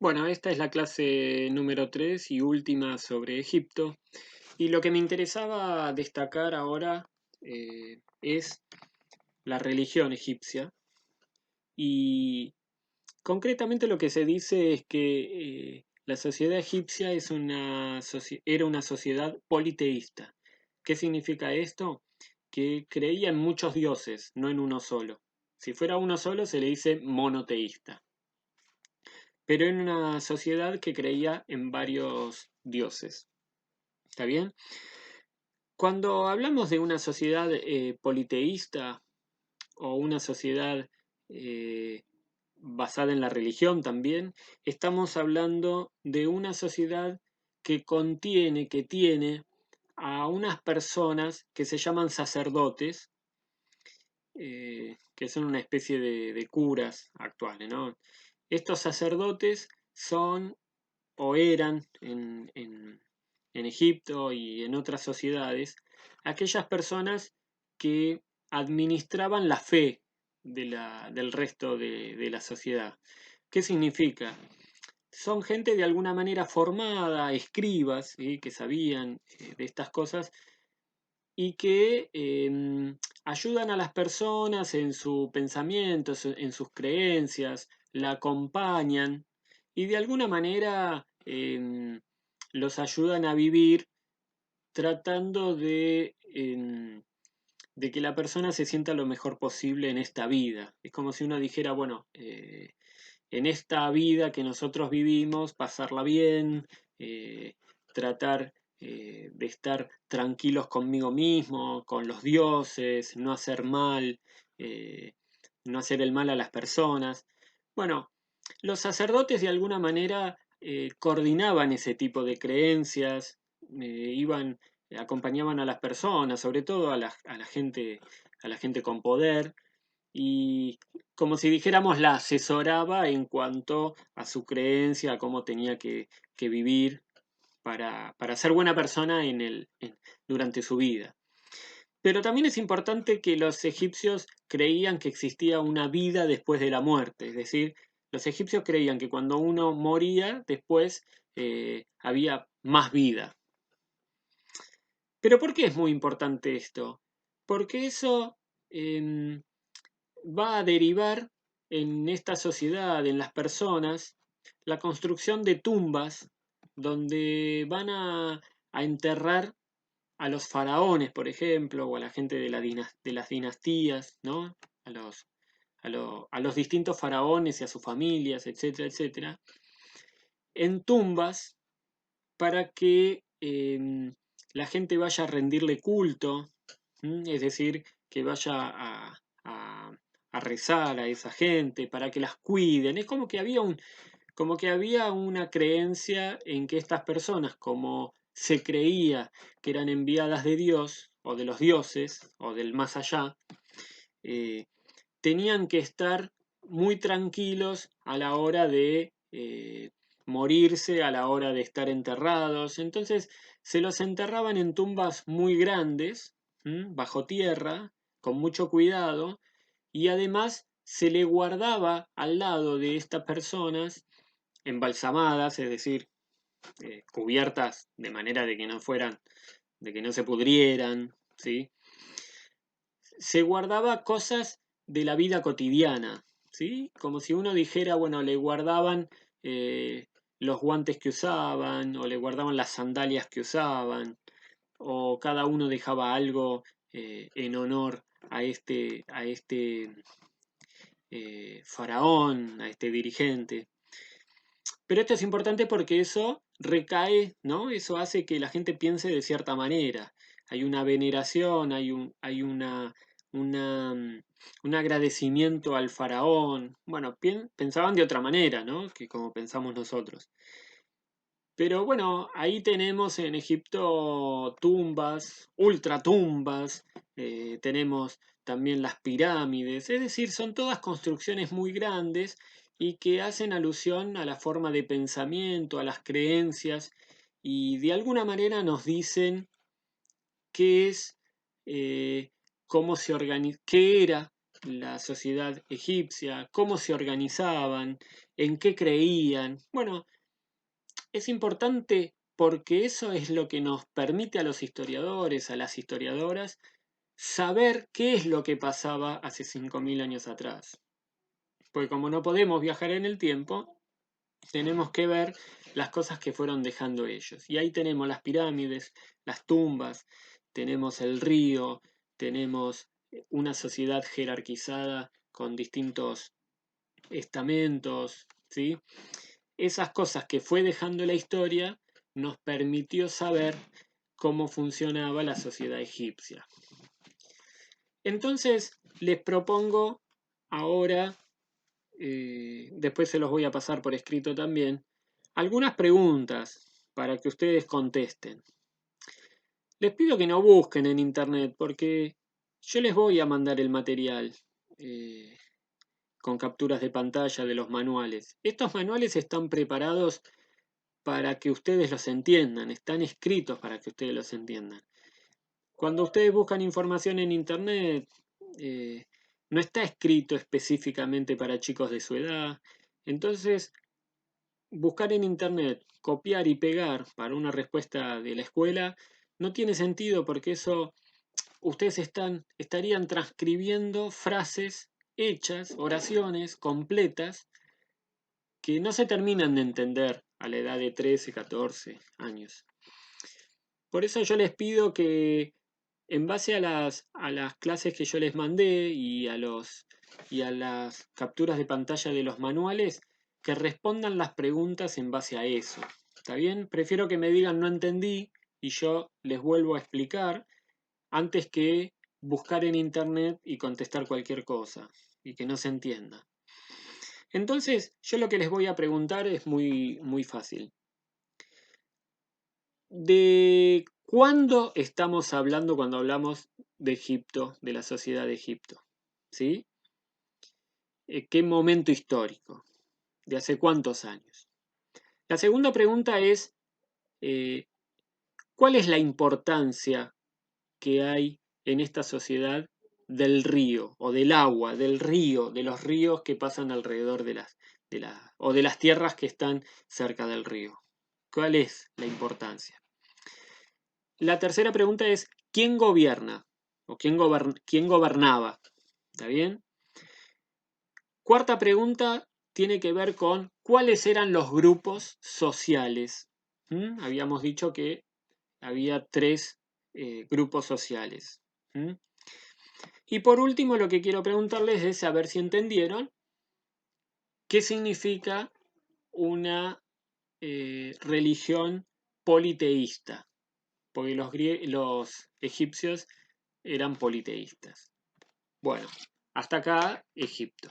Bueno, esta es la clase número 3 y última sobre Egipto. Y lo que me interesaba destacar ahora es la religión egipcia. Y concretamente lo que se dice es que la sociedad egipcia era una sociedad politeísta. ¿Qué significa esto? Que creía en muchos dioses, no en uno solo. Si fuera uno solo se le dice monoteísta, pero en una sociedad que creía en varios dioses. ¿Está bien? Cuando hablamos de una sociedad politeísta o una sociedad eh, basada en la religión también, estamos hablando de una sociedad que tiene a unas personas que se llaman sacerdotes, que son una especie de curas actuales, ¿no? Estos sacerdotes son o eran en Egipto y en otras sociedades, aquellas personas que administraban la fe del resto de la sociedad. ¿Qué significa? Son gente de alguna manera formada, escribas, ¿sí?, que sabían de estas cosas y que ayudan a las personas en su pensamiento, en sus creencias, la acompañan y de alguna manera los ayudan a vivir tratando de que la persona se sienta lo mejor posible en esta vida. Es como si uno dijera, bueno, en esta vida que nosotros vivimos, pasarla bien, tratar de estar tranquilos conmigo mismo, con los dioses, no hacer mal, eh, no hacer el mal a las personas. Bueno, los sacerdotes de alguna manera coordinaban ese tipo de creencias, iban, acompañaban a las personas, sobre todo a la gente con poder, y como si dijéramos, la asesoraba en cuanto a su creencia, a cómo tenía que vivir para ser buena persona durante su vida. Pero también es importante que los egipcios creían que existía una vida después de la muerte, es decir, los egipcios creían que cuando uno moría, después había más vida. Pero ¿por qué es muy importante esto? Porque eso va a derivar en esta sociedad, en las personas, la construcción de tumbas donde a enterrar a los faraones, por ejemplo, o a la gente de las dinastías, ¿no? A a los distintos faraones y a sus familias, etcétera, etcétera, en tumbas para que la gente vaya a rendirle culto, es decir, que vaya a rezar a esa gente, para que las cuiden. Es como que como que había una creencia en que estas personas, como se creía que eran enviadas de Dios, o de los dioses, o del más allá, eh, tenían que estar muy tranquilos a la hora de morirse, a la hora de estar enterrados. Entonces se los enterraban en tumbas muy grandes, bajo tierra, con mucho cuidado, y además se le guardaba al lado de estas personas embalsamadas, es decir, cubiertas de manera de que no fueran, de que no se pudrieran, ¿sí? Se guardaba cosas de la vida cotidiana, ¿sí? Como si uno dijera, bueno, le guardaban los guantes que usaban, o le guardaban las sandalias que usaban, o cada uno dejaba algo en honor a este faraón, a este dirigente. Pero esto es importante porque eso recae, ¿no? Eso hace que la gente piense de cierta manera. Hay una veneración, hay un agradecimiento al faraón. Bueno, pensaban de otra manera, ¿no? Que como pensamos nosotros. Pero bueno, ahí tenemos en Egipto tumbas, ultratumbas, tenemos también las pirámides, es decir, son todas construcciones muy grandes y que hacen alusión a la forma de pensamiento, a las creencias, y de alguna manera nos dicen qué es, cómo se organiza, qué era, la sociedad egipcia, cómo se organizaban, en qué creían. Bueno, es importante porque eso es lo que nos permite a los historiadores, a las historiadoras, saber qué es lo que pasaba hace 5.000 años atrás. Porque como no podemos viajar en el tiempo, tenemos que ver las cosas que fueron dejando ellos. Y ahí tenemos las pirámides, las tumbas, tenemos el río, tenemos una sociedad jerarquizada con distintos estamentos, ¿sí? Esas cosas que fue dejando la historia nos permitió saber cómo funcionaba la sociedad egipcia. Entonces, les propongo ahora, después se los voy a pasar por escrito también, algunas preguntas para que ustedes contesten. Les pido que no busquen en internet porque yo les voy a mandar el material con capturas de pantalla de los manuales. Estos manuales están preparados para que ustedes los entiendan, están escritos para que ustedes los entiendan. Cuando ustedes buscan información en internet, no está escrito específicamente para chicos de su edad. Entonces, buscar en internet, copiar y pegar para una respuesta de la escuela, no tiene sentido porque eso ustedes estarían transcribiendo frases hechas, oraciones completas, que no se terminan de entender a la edad de 13, 14 años. Por eso yo les pido que en base a las clases que yo les mandé y a las capturas de pantalla de los manuales, que respondan las preguntas en base a eso. ¿Está bien? Prefiero que me digan no entendí y yo les vuelvo a explicar antes que buscar en internet y contestar cualquier cosa y que no se entienda. Entonces, yo lo que les voy a preguntar es muy, muy fácil. ¿De cuándo estamos hablando cuando hablamos de Egipto, de la sociedad de Egipto? ¿Sí? ¿Qué momento histórico? ¿De hace cuántos años? La segunda pregunta es, eh, ¿cuál es la importancia que hay en esta sociedad del río o del agua, del río, de los ríos que pasan alrededor o de las tierras que están cerca del río? ¿Cuál es la importancia? La tercera pregunta es, ¿quién gobierna? ¿O quién gobernaba? ¿Está bien? Cuarta pregunta tiene que ver con cuáles eran los grupos sociales. Habíamos dicho que había tres grupos sociales. Y por último, lo que quiero preguntarles es saber si entendieron qué significa una religión politeísta, porque los egipcios eran politeístas. Bueno, hasta acá Egipto.